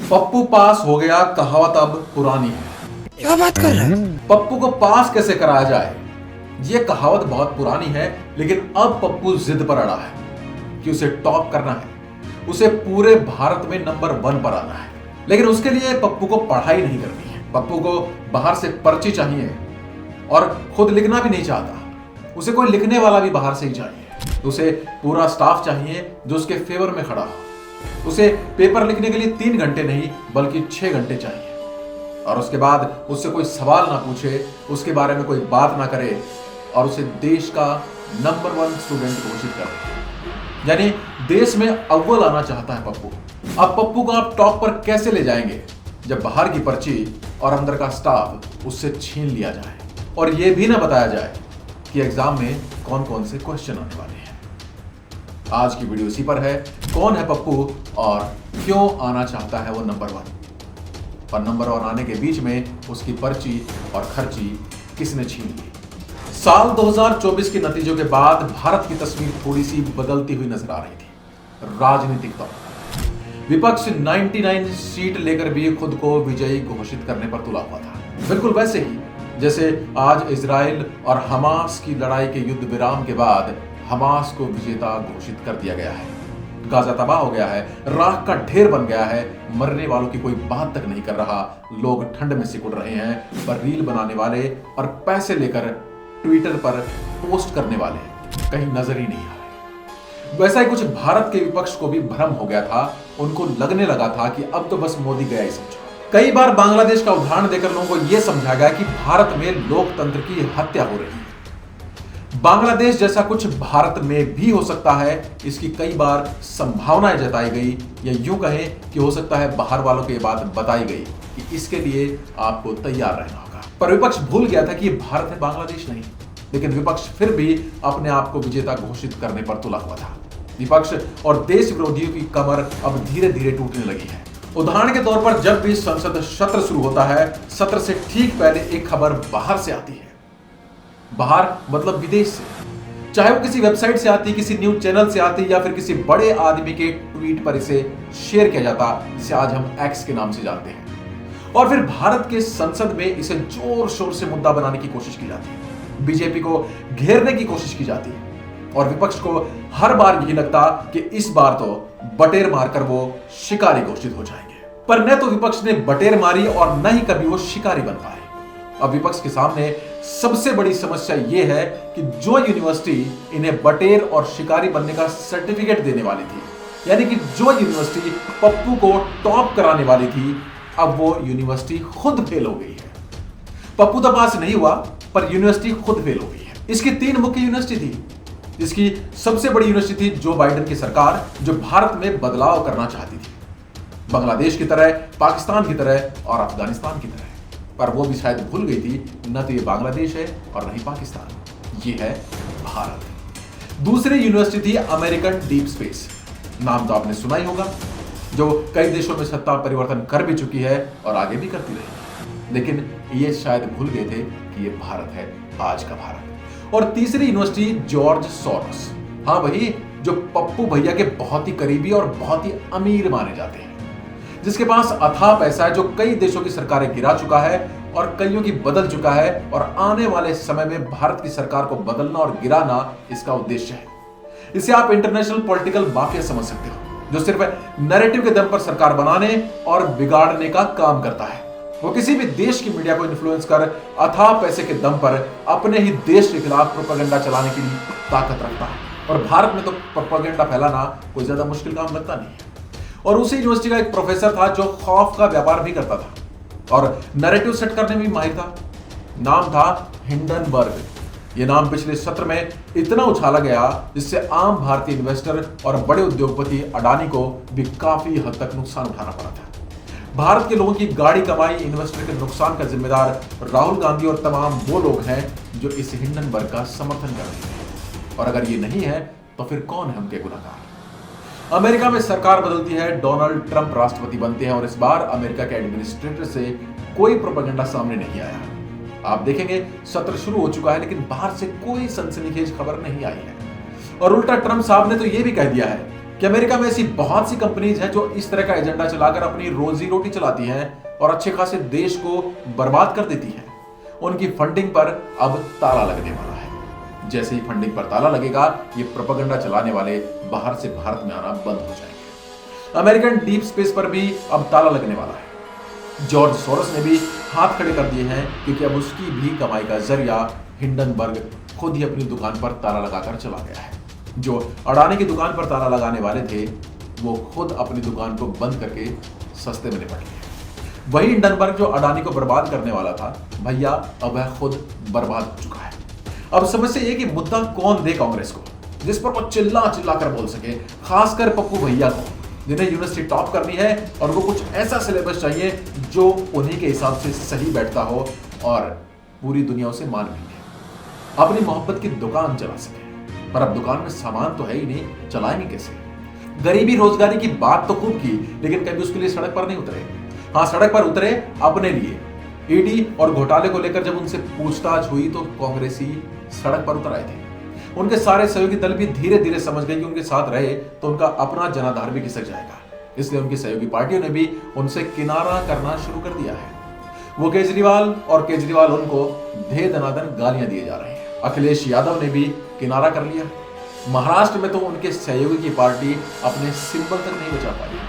पप्पू पास हो गया, कहावत अब पुरानी है। क्या बात कर रहे हैं? पप्पू को पास कैसे कराया जाए, ये कहावत बहुत पुरानी है, लेकिन अब पप्पू जिद पर अड़ा है कि उसे टॉप करना है, उसे पूरे भारत में नंबर 1 पर आना है। लेकिन उसके लिए पप्पू को पढ़ाई नहीं करनी है, पप्पू को बाहर से पर्ची चाहिए और खुद लिखना भी नहीं चाहता, उसे कोई लिखने वाला भी बाहर से ही चाहिए। उसे पूरा स्टाफ चाहिए जो उसके फेवर में खड़ा हो। उसे पेपर लिखने के लिए 3 घंटे नहीं बल्कि 6 घंटे चाहिए, और उसके बाद उससे कोई सवाल ना पूछे, उसके बारे में कोई बात ना करे और उसे देश का नंबर 1 स्टूडेंट घोषित करे। यानी देश में अव्वल आना चाहता है पप्पू। अब पप्पू को आप टॉप पर कैसे ले जाएंगे जब बाहर की पर्ची और अंदर का स्टाफ उससे छीन लिया जाए और यह भी ना बताया जाए कि एग्जाम में कौन कौन से क्वेश्चन आने वाले हैं। आज की वीडियो इसी पर है, कौन है पप्पू और क्यों आना चाहता है वो नंबर 1, और नंबर 1 आने के बीच में उसकी पर्ची और खर्ची किसने छीन ली। साल 2024 के नतीजों के बाद भारत की तस्वीर थोड़ी सी बदलती हुई नजर आ रही थी राजनीतिक तौर पर। विपक्ष 99 सीट लेकर भी खुद को विजयी घोषित करने पर तुला हुआ था, बिल्कुल वैसे ही जैसे आज इजराइल और हमास की लड़ाई के युद्ध विराम के बाद हमास को विजेता घोषित कर दिया गया है। गाजा तबाह हो गया है, राख का ढेर बन गया है, मरने वालों की कोई बात तक नहीं कर रहा, लोग ठंड में सिकुड़ रहे हैं, पर रील बनाने वाले और पैसे लेकर ट्विटर पर पोस्ट करने वाले कहीं नजर ही नहीं आ रहे। वैसा ही कुछ भारत के विपक्ष को भी भ्रम हो गया था, उनको लगने लगा था कि अब तो बस मोदी गया ही समझो। कई बार बांग्लादेश का उदाहरण देकर लोगों को यह समझा गया कि भारत में लोकतंत्र की हत्या हो रही है। बांग्लादेश जैसा कुछ भारत में भी हो सकता है, इसकी कई बार संभावनाएं जताई गई, या यूं कहें कि हो सकता है बाहर वालों को यह बात बताई गई कि इसके लिए आपको तैयार रहना होगा। पर विपक्ष भूल गया था कि यह भारत है, बांग्लादेश नहीं। लेकिन विपक्ष फिर भी अपने आप को विजेता घोषित करने पर तुला हुआ था। विपक्ष और देश विरोधियों की कमर अब धीरे धीरे टूटने लगी है। उदाहरण के तौर पर जब भी संसद सत्र शुरू होता है, सत्र से ठीक पहले एक खबर बाहर से आती है। बाहर मतलब विदेश से, चाहे वो किसी वेबसाइट से आती, किसी न्यूज चैनल से आती, या फिर किसी बड़े आदमी के ट्वीट पर इसे शेयर किया जाता, जिसे आज हम एक्स के नाम से जानते हैं। और फिर भारत के संसद में इसे जोर शोर से मुद्दा बनाने की कोशिश की जाती है, बीजेपी को घेरने की कोशिश की जाती है, और विपक्ष को हर बार यही लगता कि इस बार तो बटेर मारकर वो शिकारी घोषित हो जाएंगे। पर न तो विपक्ष ने बटेर मारी और न ही कभी वो शिकारी बन पाए। अब विपक्ष के सामने सबसे बड़ी समस्या यह है कि जो यूनिवर्सिटी इन्हें बटेर और शिकारी बनने का सर्टिफिकेट देने वाली थी, यानी कि जो यूनिवर्सिटी पप्पू को टॉप कराने वाली थी, अब वो यूनिवर्सिटी खुद फेल हो गई है। पप्पू तो पास नहीं हुआ, पर यूनिवर्सिटी खुद फेल हो गई है। इसकी 3 मुख्य यूनिवर्सिटी थी, जिसकी सबसे बड़ी यूनिवर्सिटी थी जो बाइडेन की सरकार, जो भारत में बदलाव करना चाहती थी, बांग्लादेश की तरह, पाकिस्तान की तरह और अफगानिस्तान की तरह। पर वो भी शायद भूल गई थी, न तो ये बांग्लादेश है और न ही पाकिस्तान, ये है भारत। दूसरी यूनिवर्सिटी थी अमेरिकन डीप स्पेस, नाम तो आपने सुना ही होगा, जो कई देशों में सत्ता परिवर्तन कर भी चुकी है और आगे भी करती रहेगी। लेकिन ये शायद भूल गए थे कि ये भारत है, आज का भारत। और तीसरी यूनिवर्सिटी जॉर्ज सोरोस, हाँ वही जो पप्पू भैया के बहुत ही करीबी और बहुत ही अमीर माने जाते हैं, जिसके पास अथाह पैसा है, जो कई देशों की सरकारें गिरा चुका है और कईयों की बदल चुका है, और आने वाले समय में भारत की सरकार को बदलना और गिराना इसका उद्देश्य है। इसे आप इंटरनेशनल पॉलिटिकल माफिया समझ सकते हो, जो सिर्फ नैरेटिव के दम पर सरकार बनाने और बिगाड़ने का काम करता है। वो किसी भी देश की मीडिया को इन्फ्लुएंस कर अथाह पैसे के दम पर अपने ही देश के खिलाफ प्रोपेगेंडा चलाने की ताकत रखता है। और भारत में तो प्रोपेगेंडा फैलाना कोई ज्यादा मुश्किल काम लगता नहीं है। और उसी यूनिवर्सिटी का एक प्रोफेसर था जो खौफ का व्यापार भी करता था और नैरेटिव सेट करने में भी माहिर था। नाम था हिंडनबर्ग। यह नाम पिछले सत्र में इतना उछाला गया जिससे आम भारतीय इन्वेस्टर और बड़े उद्योगपति अडानी को भी काफी हद तक नुकसान उठाना पड़ा था। भारत के लोगों की गाड़ी कमाई इन्वेस्टर के नुकसान का जिम्मेदार राहुल गांधी और तमाम वो लोग हैं जो इस हिंडनबर्ग का समर्थन कर रहे हैं। और अगर ये नहीं है तो फिर कौन है उनके गुनहगार? अमेरिका में सरकार बदलती है, डोनाल्ड ट्रंप राष्ट्रपति बनते हैं, और इस बार अमेरिका के एडमिनिस्ट्रेटर से कोई प्रोपेगेंडा सामने नहीं आया। आप देखेंगे सत्र शुरू हो चुका है, लेकिन बाहर से कोई सनसनीखेज खबर नहीं आई है। और उल्टा ट्रंप साहब ने तो यह भी कह दिया है कि अमेरिका में ऐसी बहुत सी कंपनीज हैं जो इस तरह का एजेंडा चलाकर अपनी रोजी रोटी चलाती हैं और अच्छे खासे देश को बर्बाद कर देती हैं। उनकी फंडिंग पर अब ताला लगने वाला है। जैसे ही फंडिंग पर ताला लगेगा, ये प्रोपेगेंडा चलाने वाले बाहर से भारत में आना बंद हो जाएंगे। अमेरिकन डीप स्पेस पर भी अब ताला लगने वाला है। जॉर्ज सोरोस ने भी हाथ खड़े कर दिए हैं, क्योंकि अब उसकी भी कमाई का जरिया हिंडनबर्ग खुद ही अपनी दुकान पर ताला लगाकर चला गया है। जो अडानी की दुकान पर ताला लगाने वाले थे, वो खुद अपनी दुकान को बंद करके सस्ते में निपट गए। वही हिंडनबर्ग जो अडानी को बर्बाद करने वाला था, भैया अब वह खुद बर्बाद हो चुका है। अब समस्या ये कि मुद्दा कौन दे कांग्रेस को, जिस पर वो चिल्ला चिल्ला कर बोल सके, खासकर पप्पू भैया को, जिन्हें यूनिवर्सिटी टॉप करनी है और वो कुछ ऐसा सिलेबस चाहिए जो उन्हीं के हिसाब से सही बैठता हो और पूरी दुनिया उसे मान भी ले। अपनी मोहब्बत की दुकान चला सके, पर अब दुकान में सामान तो है ही नहीं, चलाएंगे कैसे? गरीबी रोजगारी की बात तो खूब की, लेकिन कभी उसके लिए सड़क पर नहीं उतरे। हाँ, सड़क पर उतरे अपने लिए। ईडी और घोटाले को लेकर जब उनसे पूछताछ हुई तो कांग्रेसी सड़क पर उतर आए थे। उनके सारे सहयोगी दल भी धीरे धीरे समझ गए कि उनके साथ रहे तो उनका अपना जनाधार भी खिसक जाएगा। इसलिए उनकी सहयोगी पार्टियों ने भी उनसे किनारा करना शुरू कर दिया है। वो केजरीवाल और केजरीवाल उनको धे दनादन गालियां दिए जा रहे हैं। अखिलेश यादव ने भी किनारा कर लिया। महाराष्ट्र में तो उनके सहयोगी की पार्टी अपने सिंबल तक नहीं बचा पाई।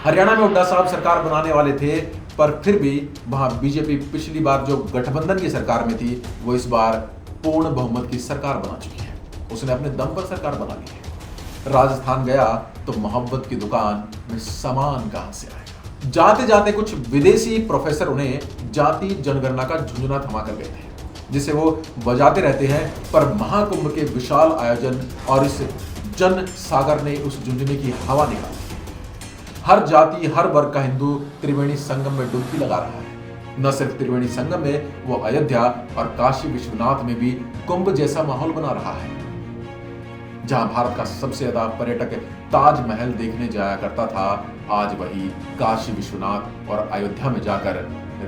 हरियाणा में हुड्डा साहब सरकार बनाने वाले थे, पर फिर भी वहां बीजेपी पिछली बार जो गठबंधन की सरकार में थी, वो इस बार पूर्ण बहुमत की सरकार बना चुकी है। उसने अपने दम पर सरकार बना ली है। राजस्थान गया तो मोहब्बत की दुकान में सामान कहां से आएगा? जाते जाते कुछ विदेशी प्रोफेसर उन्हें जाति जनगणना का झुंझुना थमा कर गए थे, जिसे वो बजाते रहते हैं। पर महाकुंभ के विशाल आयोजन और इस जन सागर ने उस झुंझुने की हवा निकाली। हर जाति हर वर्ग का हिंदू त्रिवेणी संगम में डुबकी लगा रहा है। न सिर्फ त्रिवेणी संगम में, वो अयोध्या और काशी विश्वनाथ में भी कुंभ जैसा माहौल बना रहा है। जहां भारत का सबसे ज्यादा पर्यटक ताजमहल देखने जाया करता था, आज वही काशी विश्वनाथ और अयोध्या में जाकर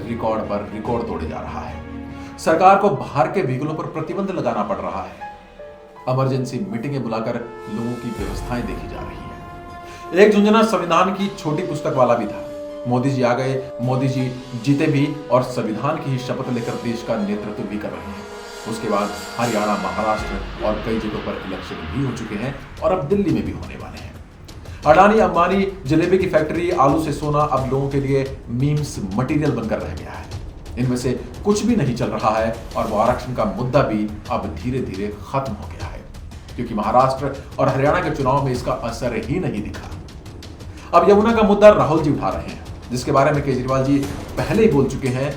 रिकॉर्ड पर रिकॉर्ड तोड़े जा रहा है। सरकार को बाहर के व्हीकलों पर प्रतिबंध लगाना पड़ रहा है। इमरजेंसी मीटिंगें बुलाकर लोगों की व्यवस्थाएं देखी जा रही है। एक झुंझुना संविधान की छोटी पुस्तक वाला भी था। मोदी जी आ गए, मोदी जी जीते भी और संविधान की ही शपथ लेकर देश का नेतृत्व भी कर रहे हैं। उसके बाद हरियाणा, महाराष्ट्र और कई जगहों पर इलेक्शन भी हो चुके हैं और अब दिल्ली में भी होने वाले हैं। अडानी अंबानी जलेबी की फैक्ट्री, आलू से सोना अब लोगों के लिए मीम्स मटेरियल बनकर रह गया है। इनमें से कुछ भी नहीं चल रहा है और वो आरक्षण का मुद्दा भी अब धीरे धीरे खत्म हो गया है, क्योंकि महाराष्ट्र और हरियाणा के चुनाव में इसका असर ही नहीं दिखा। अब यमुना का मुद्दा राहुल जी उठा रहे हैं, जिसके बारे में केजरीवाल जी पहले ही बोल चुके हैं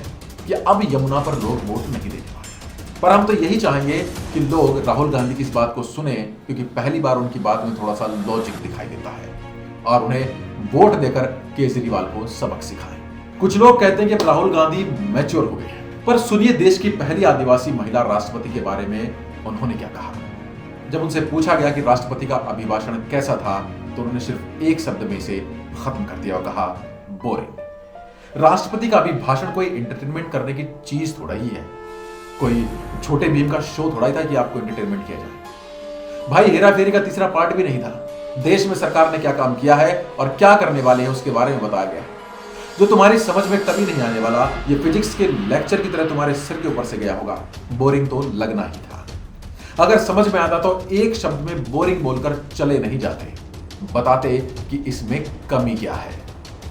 कि अब यमुना पर लोग वोट नहीं देने वाले। पर हम तो यही चाहेंगे कि लोग राहुल गांधी की इस बात को सुने, क्योंकि पहली बार उनकी बात में थोड़ा सा लॉजिक दिखाई देता है, और उन्हें वोट देकर केजरीवाल को सबक सिखाएं। कुछ लोग कहते हैं कि राहुल गांधी मैच्योर हो गए हैं, पर सुनिए देश की पहली आदिवासी महिला राष्ट्रपति के बारे में उन्होंने क्या कहा। जब उनसे पूछा गया कि राष्ट्रपति का अभिभाषण कैसा था, तो उन्होंने सिर्फ एक शब्द में इसे खत्म कर दिया और कहा, बोरिंग। राष्ट्रपति का अभिभाषण कोई एंटरटेनमेंट करने की चीज थोड़ा ही है, कोई छोटे भीम का शो थोड़ा ही था कि आपको एंटरटेनमेंट किया जाए। भाई, हेरा फेरी का तीसरा पार्ट भी नहीं था। देश में सरकार ने क्या काम किया है और क्या करने वाले हैं उसके बारे में बताया गया, जो तुम्हारी समझ में कभी नहीं आने वाला। ये फिजिक्स के लेक्चर की तरह तुम्हारे सिर के ऊपर से गया होगा। बोरिंग तो लगना ही था। अगर समझ में आता तो एक शब्द में बोरिंग बोलकर चले नहीं जाते, बताते कि इसमें कमी क्या है,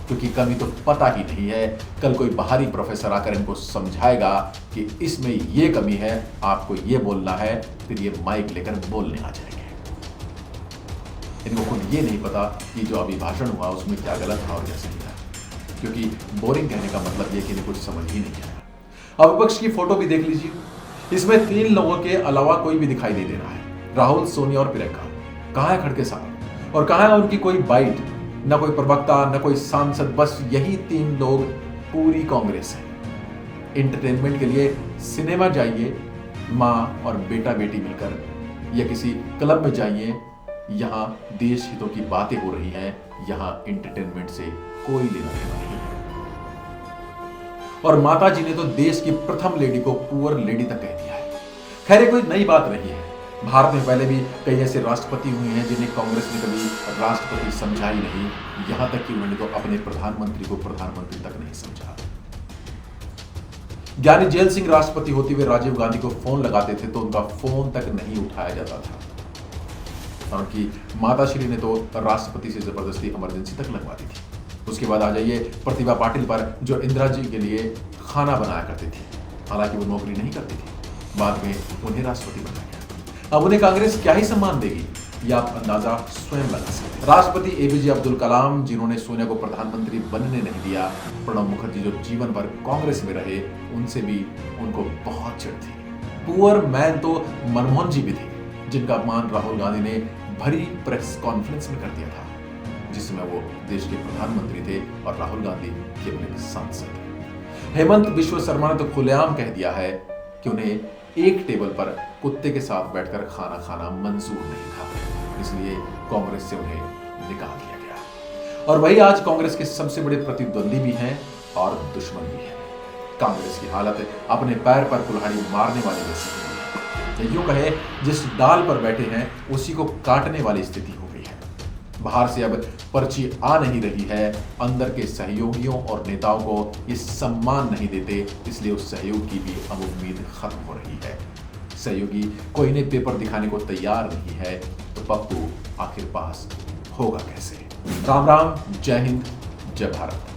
क्योंकि कमी तो पता ही नहीं है। कल कोई बाहरी प्रोफेसर आकर इनको समझाएगा कि इसमें ये कमी है, आपको ये बोलना है, फिर ये माइक लेकर बोलने आ जाएंगे। इनको खुद ये नहीं पता कि जो अभिभाषण हुआ उसमें क्या गलत था और क्या सही था, क्योंकि बोरिंग कहने का मतलब ये कि इन्हें कुछ समझ ही नहीं आया। अब विपक्ष की फोटो भी देख लीजिए, इसमें 3 लोगों के अलावा कोई भी दिखाई नहीं दे रहा है। राहुल, सोनिया और प्रियंका। कहां है खड़के साहब? और कहां है उनकी कोई बाइट? न कोई प्रवक्ता, न कोई सांसद, बस यही 3 लोग पूरी कांग्रेस है। एंटरटेनमेंट के लिए सिनेमा जाइए, माँ और बेटा बेटी मिलकर, या किसी क्लब में जाइए, यहां देश हितों की बातें हो रही हैं, यहां एंटरटेनमेंट से कोई लेना देना नहीं है। और माता जी ने तो देश की प्रथम लेडी को पुअर लेडी तक कह दिया है। खैर, कोई नई बात नहीं है। भारत में पहले भी कई ऐसे राष्ट्रपति हुए हैं जिन्हें कांग्रेस ने कभी राष्ट्रपति समझा ही नहीं, यहां तक कि उन्होंने तो अपने प्रधानमंत्री को प्रधानमंत्री तक नहीं समझा। ज्ञानी जेल सिंह राष्ट्रपति होते हुए राजीव गांधी को फोन लगाते थे तो उनका फोन तक नहीं उठाया जाता था। उनकी माताश्री ने तो राष्ट्रपति से जबरदस्ती इमरजेंसी तक लगवा दी थी। उसके बाद आ जाइए प्रतिभा पाटिल पर, जो इंदिरा जी के लिए खाना बनाया करती थी। हालांकि वो नौकरी नहीं करती थी, बाद में उन्हें राष्ट्रपति बनाया गया। अब उन्हें कांग्रेस क्या ही सम्मान देगी, यह आप अंदाजा स्वयं लगा सकते हैं। राष्ट्रपति एपीजे अब्दुल कलाम, जिन्होंने सोनिया को प्रधानमंत्री बनने नहीं दिया, प्रणब मुखर्जी जो जीवन भर कांग्रेस में रहे, उनसे भी उनको बहुत चिढ़ थी। पुअर मैन तो मनमोहन जी भी थे, जिनका अपमान राहुल गांधी ने भरी प्रेस कॉन्फ्रेंस में कर दिया था, जिसमें वो देश के प्रधानमंत्री थे और राहुल गांधी केवल एक सांसद थे। हेमंत बिश्व शर्मा ने तो खुलेआम कह दिया है कि उन्हें एक टेबल पर कुत्ते के साथ बैठकर खाना खाना मंजूर नहीं था, इसलिए कांग्रेस से उन्हें निकाल दिया गया। और वही आज कांग्रेस के सबसे बड़े प्रतिद्वंदी भी हैं और दुश्मन भी हैं। कांग्रेस की हालत अपने पैर पर कुल्हाड़ी मारने वाली जैसी हो गई है। यूं कहे, जिस डाल पर बैठे हैं उसी को काटने वाली स्थिति हो गई है। बाहर से अब पर्ची आ नहीं रही है, अंदर के सहयोगियों और नेताओं को ये सम्मान नहीं देते, इसलिए उस सहयोग की भी अब उम्मीद खत्म हो रही है। सहयोगी कोई ने पेपर दिखाने को तैयार नहीं है, तो पप्पू आखिर पास होगा कैसे? राम राम, जय हिंद, जय भारत।